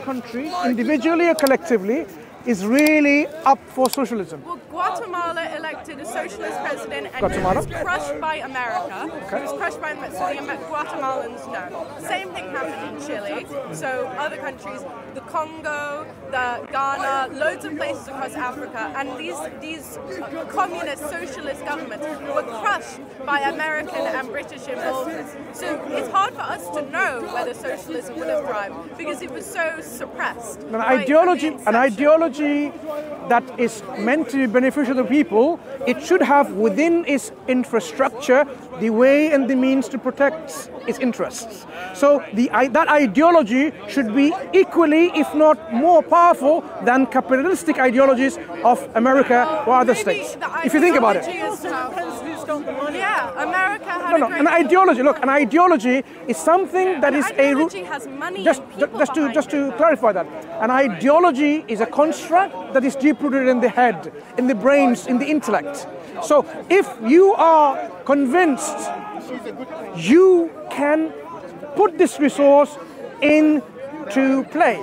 country, individually or collectively, is really up for socialism? Well, Guatemala elected a socialist president and it was crushed by America. Okay. It was crushed by Guatemalans, no. Same thing happened in Chile. So other countries, the Congo, the Ghana, loads of places across Africa, and these communist socialist governments were crushed by American and British involvement. So it's hard for us to know whether socialism would have thrived because it was so suppressed. An ideology that is meant to be beneficial to the people, it should have within its infrastructure the way and the means to protect its interests. So that ideology should be equally, if not more powerful than capitalistic ideologies of America or other states. If you think about it. Yeah, America had an ideology. Look, an ideology is something that is a root. Has money just to clarify that, an ideology is a construct that is deep-rooted in the head, in the brains, in the intellect. So if you are convinced you can put this resource into play,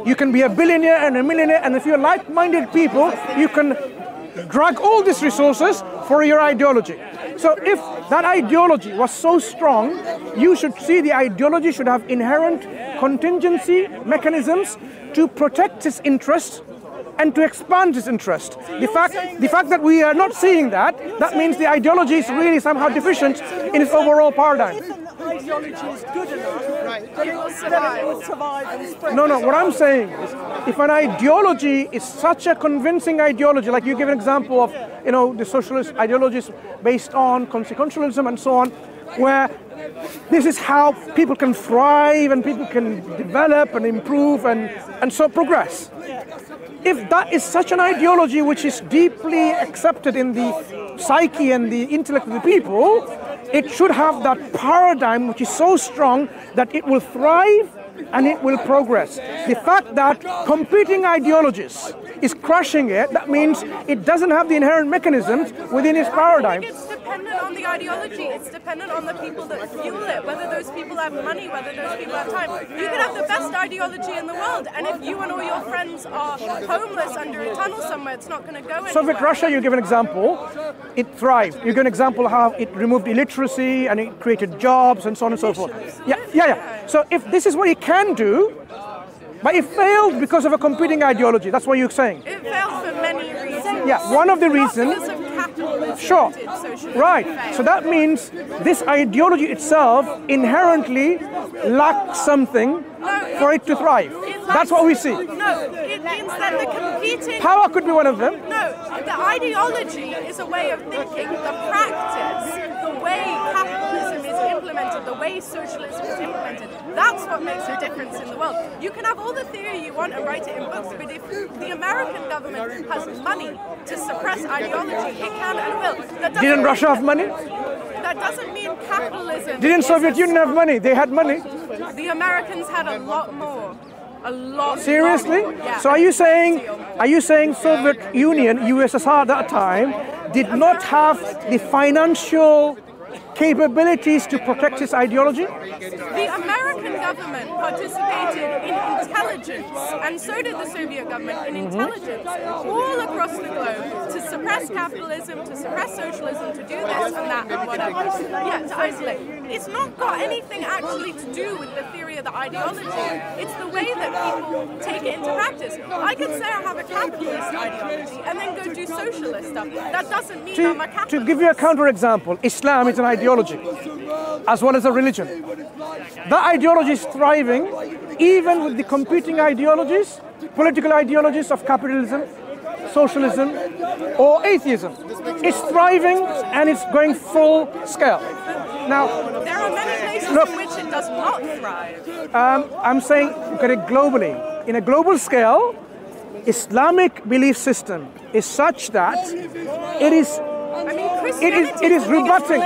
you can be a billionaire and a millionaire, and if you're like-minded people, you can drag all these resources for your ideology. So if that ideology was so strong, you should see the ideology should have inherent contingency mechanisms to protect its interest and to expand its interest. The fact that we are not seeing that means the ideology is really somehow deficient in its overall paradigm. Ideology is good enough, then it will survive and spread. No, what I'm saying is, if an ideology is such a convincing ideology, like you give an example of, the socialist ideologies based on consequentialism and so on, where this is how people can thrive and people can develop and improve and so progress. If that is such an ideology which is deeply accepted in the psyche and the intellect of the people, it should have that paradigm which is so strong that it will thrive and it will progress. The fact that competing ideologies is crushing it, that means it doesn't have the inherent mechanisms within its paradigm. It's dependent on the ideology. It's dependent on the people that fuel it, whether those people have money, whether those people have time. You can have the best ideology in the world, and if you and all your friends are homeless under a tunnel somewhere, it's not going to go anywhere. Soviet Russia, you give an example, it thrived. You give an example how it removed illiteracy and it created jobs and so on and so forth. Yeah. So if this is what it can do, but it failed because of a competing ideology. That's what you're saying. It failed for many reasons. Yeah, one of the reasons. Because of capitalism. Sure. Right. So that means this ideology itself inherently lacks something for it to thrive. That's what we see. No, it means that the competing... Power could be one of them. No, the ideology is a way of thinking. The practice, the way capitalism is implemented, the way socialism is implemented, that's what makes a difference in the world. You can have all the theory you want and write it in books, but if the American government has money to suppress ideology, it can and will. Didn't Russia have money? That doesn't mean capitalism. Didn't Soviet Union have money? They had money. The Americans had a lot more. A lot. Seriously? More. Yeah. So are you saying Soviet Union, USSR at that time, did not have the financial capabilities to protect its ideology? The American government participated in intelligence, and so did the Soviet government in intelligence all across the globe to suppress capitalism, to suppress socialism, to do this and that and whatever. Yeah, to isolate. It's not got anything actually to do with the theory of the ideology. It's the way that people take it into practice. I could say I have a capitalist ideology and then go do socialist stuff. That doesn't mean I'm a capitalist. To give you a counterexample, Islam is an ideology as well as a religion. That ideology is thriving even with the competing ideologies, political ideologies of capitalism, socialism, or atheism. It's thriving and it's going full scale. Now, there are many places in which it does not thrive. I'm saying, look at it globally. In a global scale, Islamic belief system is such that it is rebutting.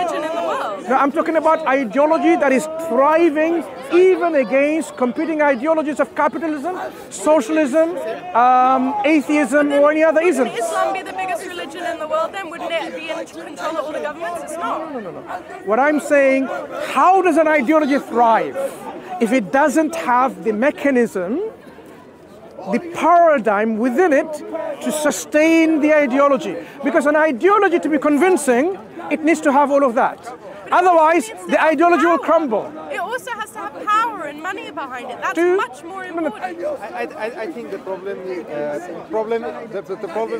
No, I'm talking about ideology that is thriving even against competing ideologies of capitalism, socialism, atheism, or any other ism. Wouldn't Islam be the biggest religion in the world then? Wouldn't it be in control of all the governments? It's not. No. What I'm saying, how does an ideology thrive if it doesn't have the mechanism the paradigm within it to sustain the ideology. Because an ideology, to be convincing, it needs to have all of that. Otherwise, the ideology will crumble. It also has to have power and money behind it. That's much more important. I think the problem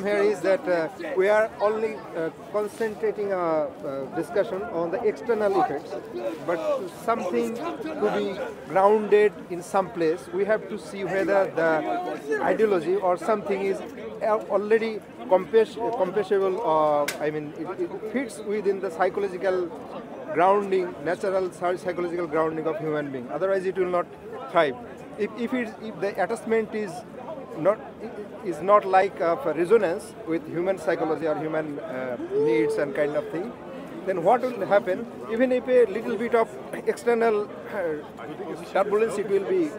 here is that we are only concentrating our discussion on the external effects, but something to be grounded in some place, we have to see whether the ideology or something is already compatible, or it fits within the psychological grounding, natural psychological grounding of human being. Otherwise, it will not thrive. If the attachment is not like a resonance with human psychology or human needs and kind of thing, then what will happen? Even if a little bit of external turbulence, it will be,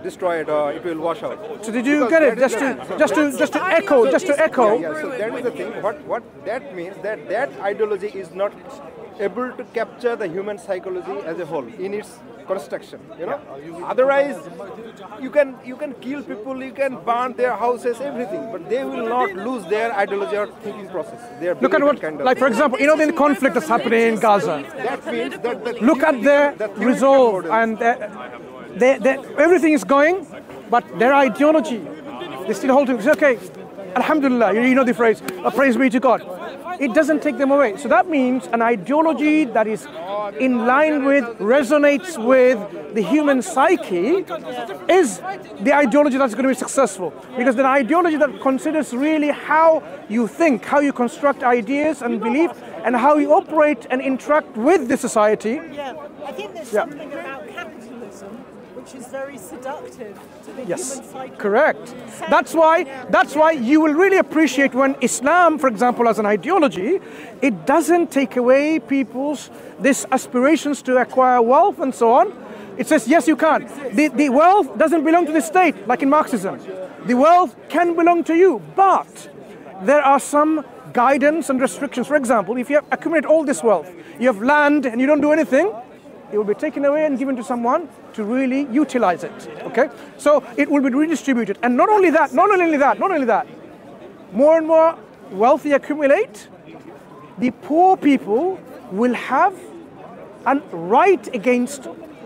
destroyed, or it will wash out. So did you get it? Just to echo. Yeah, so that is the thing. What that means, that ideology is not able to capture the human psychology as a whole in its construction. Otherwise, you can kill people, you can burn their houses, everything, but they will not lose their ideology or thinking process. Look at what, like for example, the conflict that's happening in Gaza. That means that look at their resolve and everything is going, but their ideology, they still hold to it. Okay, Alhamdulillah, you know the phrase, praise be to God. It doesn't take them away. So that means an ideology that is in line with, resonates with the human psyche is the ideology that's going to be successful. Because the ideology that considers really how you think, how you construct ideas and belief, and how you operate and interact with the society. Yeah, I think there's something about capitalism which is very seductive to the human psyche. Correct. That's why you will really appreciate when Islam, for example, as an ideology, it doesn't take away people's this aspirations to acquire wealth and so on. It says, yes, you can. The wealth doesn't belong to the state, like in Marxism. The wealth can belong to you, but there are some guidance and restrictions. For example, if you accumulate all this wealth, you have land and you don't do anything, it will be taken away and given to someone to really utilize it, okay? So it will be redistributed. And not only that, more and more wealth you accumulate, the poor people will have a right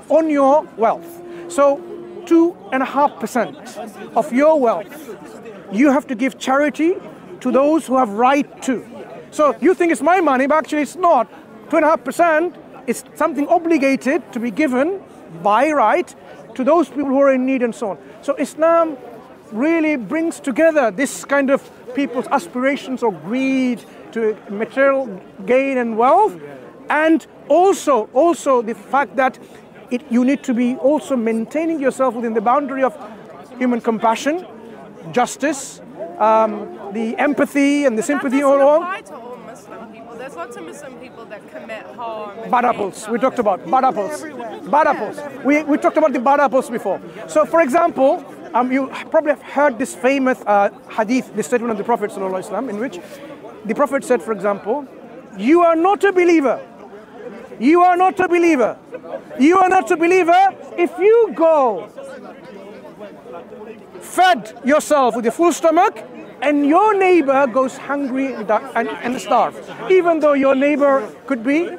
on your wealth. So 2.5% of your wealth, you have to give charity to those who have right to. So you think it's my money, but actually it's not. 2.5% is something obligated to be given by right to those people who are in need and so on. So Islam really brings together this kind of people's aspirations or greed to material gain and wealth, and also the fact that you need to be also maintaining yourself within the boundary of human compassion, justice, the empathy and the sympathy all along. There's lots of Muslim people that commit harm. Bad apples. We talked about bad apples. Bad apples. We talked about the bad apples before. So, for example, you probably have heard this famous hadith, the statement of the Prophet ﷺ, in which the Prophet said, for example, "You are not a believer. You are not a believer. You are not a believer if you go fed yourself with a full stomach, and your neighbor goes hungry and starved, even though your neighbor could be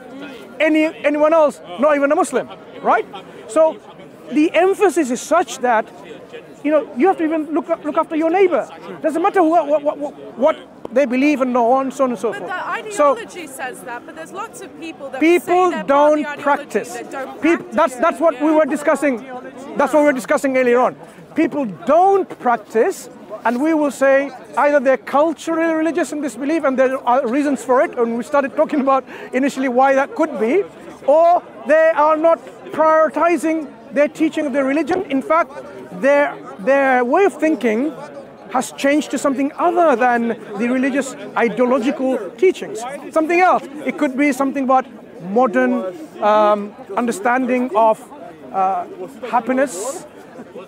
anyone else, not even a Muslim, right?" So the emphasis is such that you have to even look after your neighbor. Doesn't matter what they believe and so on and so forth. But the ideology says that, but there's lots of people that don't practice. That's what we were discussing. That's what we were discussing earlier on. People don't practice. And we will say either they're culturally religious in this belief and there are reasons for it, and we started talking about initially why that could be, or they are not prioritizing their teaching of their religion. In fact, their way of thinking has changed to something other than the religious ideological teachings. Something else. It could be something about modern understanding of happiness.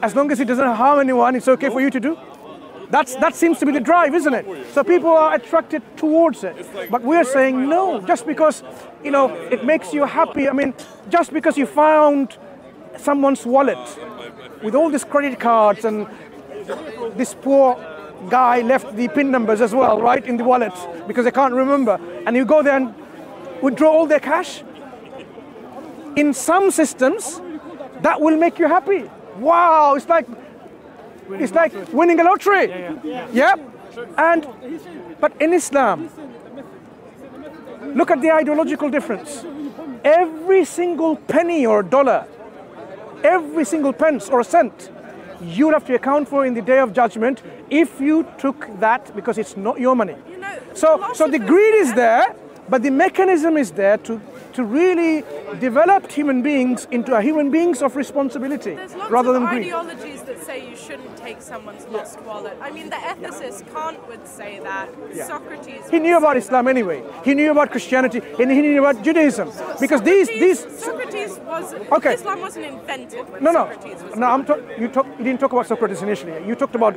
As long as it doesn't harm anyone, it's okay for you to do. That seems to be the drive, isn't it? So people are attracted towards it. But we're saying no, just because, it makes you happy. I mean, just because you found someone's wallet with all these credit cards, and this poor guy left the PIN numbers as well, right, in the wallet because they can't remember. And you go there and withdraw all their cash. In some systems, that will make you happy. Wow, it's like winning a lottery. Yeah. But in Islam, look at the ideological difference. Every single penny or dollar, every single pence or cent, you'll have to account for in the day of judgment if you took that, because it's not your money. So the greed is there, but the mechanism is there to really develop human beings into human beings of responsibility rather than greed. There's lots of ideologies that say you shouldn't take someone's lost wallet. I mean, the ethicist Kant would say that. Socrates. He knew about Islam anyway. He knew about Christianity, and he knew about Judaism. Because Socrates was. Okay. Islam wasn't invented when Socrates was. You didn't talk about Socrates initially. You talked about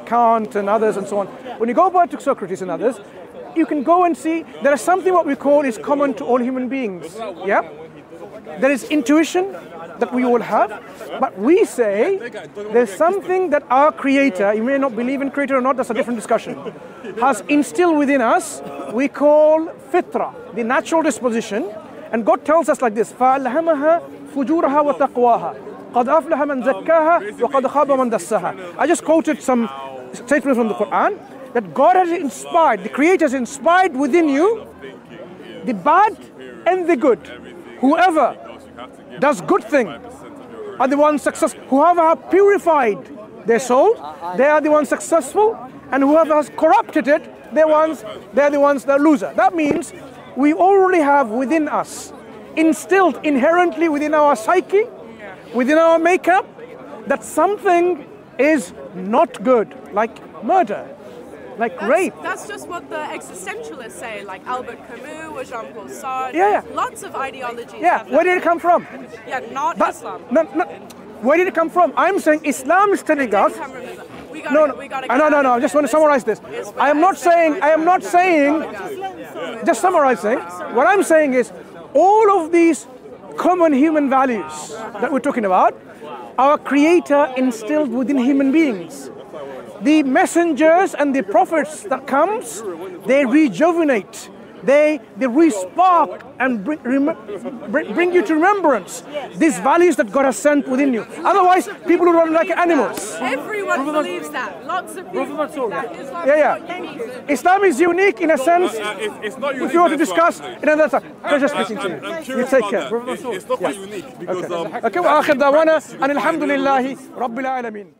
Kant and others and so on. When you go back to Socrates and others, you can go and see there is something what we call is common to all human beings. Yeah, there is intuition that we all have, but we say there's something that our Creator, you may not believe in Creator or not, that's a different discussion, has instilled within us. We call fitra, the natural disposition, and God tells us like this: فَأَلْهَمَهَا فُجُورَهَا وَتَقْوَاهَا قَدْ أَفْلَحَ مَنْ زَكَّاهَا وَقَدْ خَابَ مَنْ دَسَّاهَا. I just quoted some statements from the Quran that God has inspired, the Creator has inspired within you the bad and the good. Whoever does good thing are the ones successful. Whoever have purified their soul, they are the ones successful, and whoever has corrupted it, they are the ones that are loser. That means we already have within us, instilled inherently within our psyche, within our makeup, that something is not good, like murder, like rape. That's just what the existentialists say, like Albert Camus or Jean-Paul Sartre. Yeah. Lots of ideologies. Yeah, where did it come from? Yeah, not Islam. No, where did it come from? I'm saying Islam is telling us. No, I just want to summarize this. I am not saying, just summarizing. What I'm saying is, all of these common human values that we're talking about, our Creator instilled within human beings. The messengers and the prophets that comes, they rejuvenate, they re-spark and bring you to remembrance these values that God has sent within you. Otherwise, people will run like animals. Everyone believes that. Lots of people believe that. Islam is unique in a sense. It's not unique. If you want to discuss, another time. Pleasure speaking to you. You take care. It's not quite unique because. Okay. وآخر دعوانا أن الحمد لله رب العالمين.